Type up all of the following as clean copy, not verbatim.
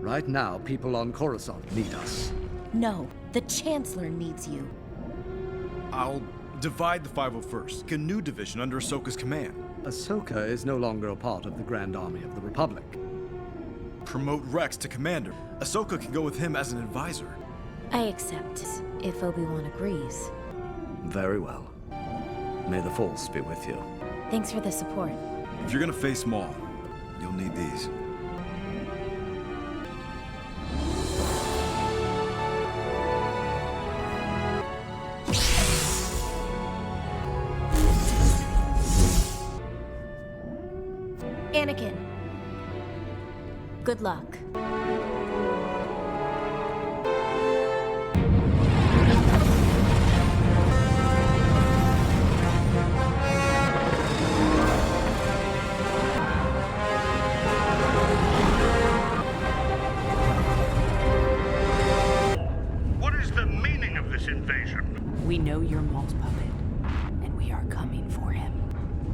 Right now, people on Coruscant need us. No, the Chancellor needs you. I'll divide the 501st, a new division under Ahsoka's command. Ahsoka is no longer a part of the Grand Army of the Republic. Promote Rex to commander. Ahsoka can go with him as an advisor. I accept, if Obi-Wan agrees. Very well. May the Force be with you. Thanks for the support. If you're gonna face Maul, you'll need these. Anakin. Good luck. What is the meaning of this invasion? We know you're Maul's puppet, and we are coming for him.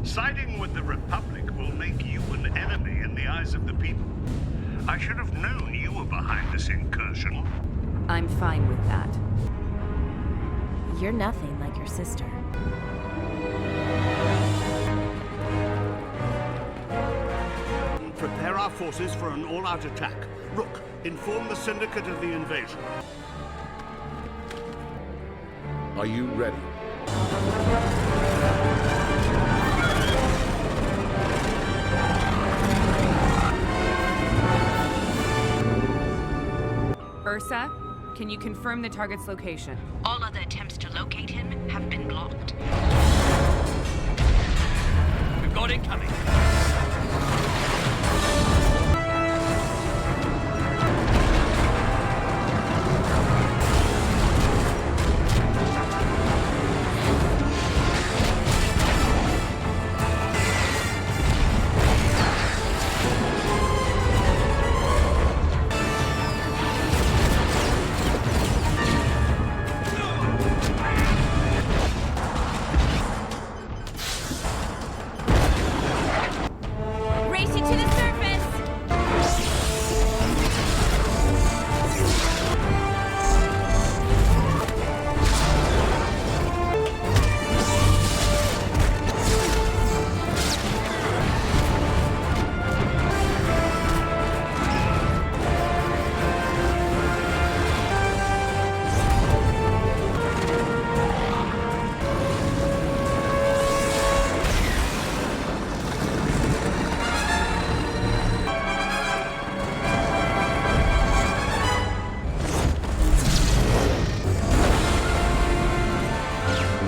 Siding with the Republic will make you an enemy in the eyes of the people. I should have known you were behind this incursion. I'm fine with that. You're nothing like your sister. Prepare our forces for an all-out attack. Rook, inform the Syndicate of the invasion. Are you ready? Ursa, can you confirm the target's location? All other attempts to locate him have been blocked. We've got incoming. Racing to the surface!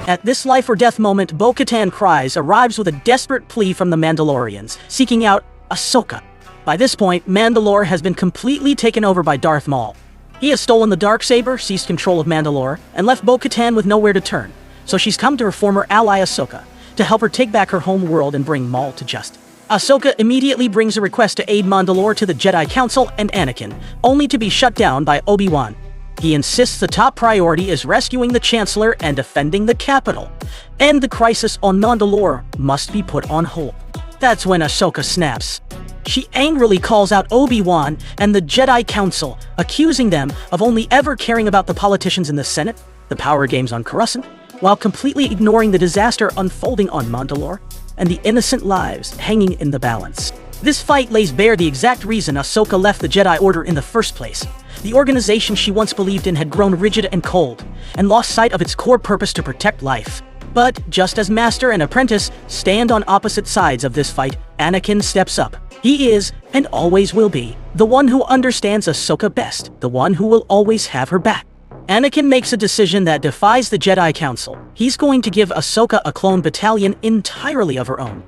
At this life-or-death moment, Bo-Katan Kryze arrives with a desperate plea from the Mandalorians, seeking out Ahsoka. By this point, Mandalore has been completely taken over by Darth Maul. He has stolen the Darksaber, seized control of Mandalore, and left Bo-Katan with nowhere to turn. So she's come to her former ally Ahsoka to help her take back her home world and bring Maul to justice. Ahsoka immediately brings a request to aid Mandalore to the Jedi Council and Anakin, only to be shut down by Obi-Wan. He insists the top priority is rescuing the Chancellor and defending the capital, and the crisis on Mandalore must be put on hold. That's when Ahsoka snaps. She angrily calls out Obi-Wan and the Jedi Council, accusing them of only ever caring about the politicians in the Senate, the power games on Coruscant, while completely ignoring the disaster unfolding on Mandalore and the innocent lives hanging in the balance. This fight lays bare the exact reason Ahsoka left the Jedi Order in the first place. The organization she once believed in had grown rigid and cold, and lost sight of its core purpose to protect life. But just as Master and Apprentice stand on opposite sides of this fight, Anakin steps up. He is, and always will be, the one who understands Ahsoka best, the one who will always have her back. Anakin makes a decision that defies the Jedi Council. He's going to give Ahsoka a clone battalion entirely of her own,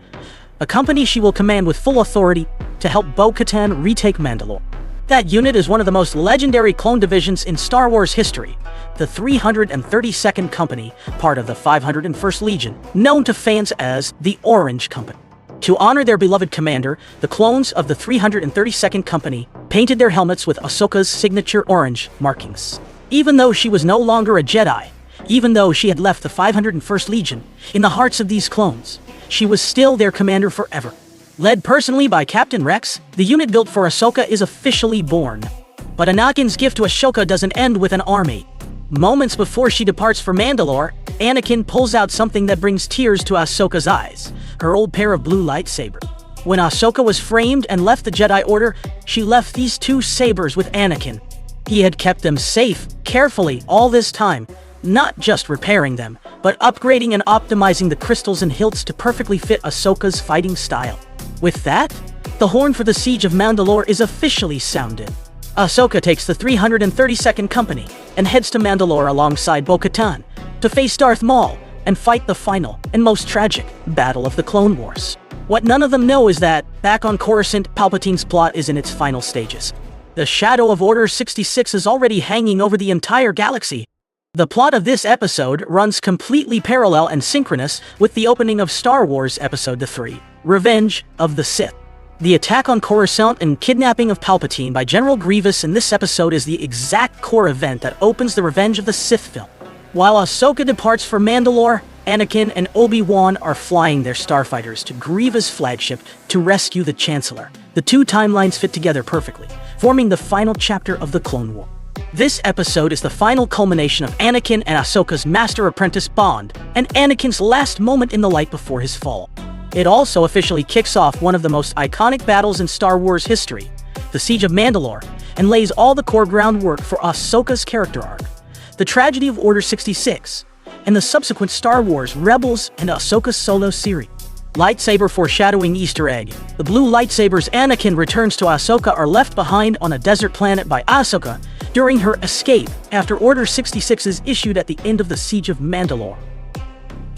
a company she will command with full authority to help Bo-Katan retake Mandalore. That unit is one of the most legendary clone divisions in Star Wars history, the 332nd Company, part of the 501st Legion, known to fans as the Orange Company. To honor their beloved commander, the clones of the 332nd Company painted their helmets with Ahsoka's signature orange markings. Even though she was no longer a Jedi, even though she had left the 501st Legion, in the hearts of these clones, she was still their commander forever. Led personally by Captain Rex, the unit built for Ahsoka is officially born. But Anakin's gift to Ahsoka doesn't end with an army. Moments before she departs for Mandalore, Anakin pulls out something that brings tears to Ahsoka's eyes, her old pair of blue lightsabers. When Ahsoka was framed and left the Jedi Order, she left these two sabers with Anakin. He had kept them safe, carefully, all this time, not just repairing them, but upgrading and optimizing the crystals and hilts to perfectly fit Ahsoka's fighting style. With that, the horn for the Siege of Mandalore is officially sounded. Ahsoka takes the 332nd Company and heads to Mandalore alongside Bo-Katan to face Darth Maul and fight the final and most tragic battle of the Clone Wars. What none of them know is that, back on Coruscant, Palpatine's plot is in its final stages. The shadow of Order 66 is already hanging over the entire galaxy. The plot of this episode runs completely parallel and synchronous with the opening of Star Wars Episode 3, Revenge of the Sith. The attack on Coruscant and kidnapping of Palpatine by General Grievous in this episode is the exact core event that opens the Revenge of the Sith film. While Ahsoka departs for Mandalore, Anakin and Obi-Wan are flying their starfighters to Grievous' flagship to rescue the Chancellor. The two timelines fit together perfectly, forming the final chapter of the Clone War. This episode is the final culmination of Anakin and Ahsoka's master-apprentice bond, and Anakin's last moment in the light before his fall. It also officially kicks off one of the most iconic battles in Star Wars history, the Siege of Mandalore, and lays all the core groundwork for Ahsoka's character arc. The tragedy of Order 66, and the subsequent Star Wars Rebels and Ahsoka Solo series. Lightsaber foreshadowing Easter egg. The blue lightsabers Anakin returns to Ahsoka are left behind on a desert planet by Ahsoka during her escape after Order 66 is issued at the end of the Siege of Mandalore.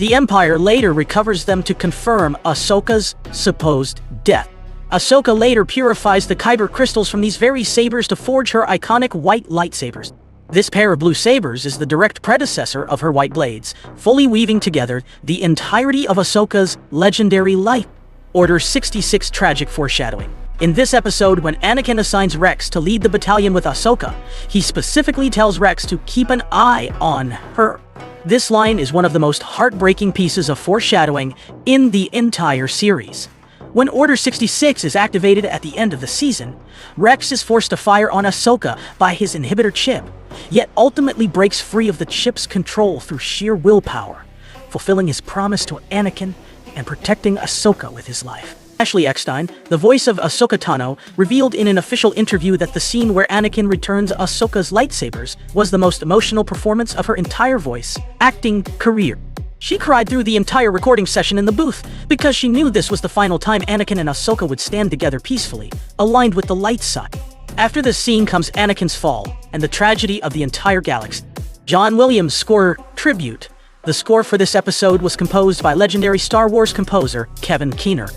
The Empire later recovers them to confirm Ahsoka's supposed death. Ahsoka later purifies the Kyber crystals from these very sabers to forge her iconic white lightsabers. This pair of blue sabers is the direct predecessor of her white blades, fully weaving together the entirety of Ahsoka's legendary life. Order 66 tragic foreshadowing. In this episode, when Anakin assigns Rex to lead the battalion with Ahsoka, he specifically tells Rex to keep an eye on her. This line is one of the most heartbreaking pieces of foreshadowing in the entire series. When Order 66 is activated at the end of the season, Rex is forced to fire on Ahsoka by his inhibitor chip, yet ultimately breaks free of the chip's control through sheer willpower, fulfilling his promise to Anakin and protecting Ahsoka with his life. Ashley Eckstein, the voice of Ahsoka Tano, revealed in an official interview that the scene where Anakin returns Ahsoka's lightsabers was the most emotional performance of her entire voice acting career. She cried through the entire recording session in the booth because she knew this was the final time Anakin and Ahsoka would stand together peacefully, aligned with the light side. After this scene comes Anakin's fall and the tragedy of the entire galaxy. John Williams' score tribute. The score for this episode was composed by legendary Star Wars composer Kevin Keener.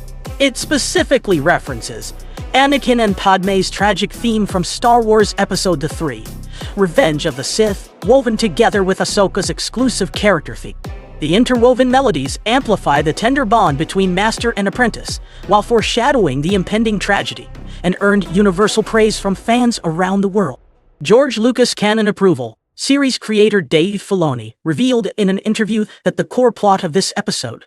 It specifically references Anakin and Padme's tragic theme from Star Wars Episode 3, Revenge of the Sith, woven together with Ahsoka's exclusive character theme. The interwoven melodies amplify the tender bond between master and apprentice, while foreshadowing the impending tragedy, and earned universal praise from fans around the world. George Lucas' canon approval. Series creator Dave Filoni revealed in an interview that the core plot of this episode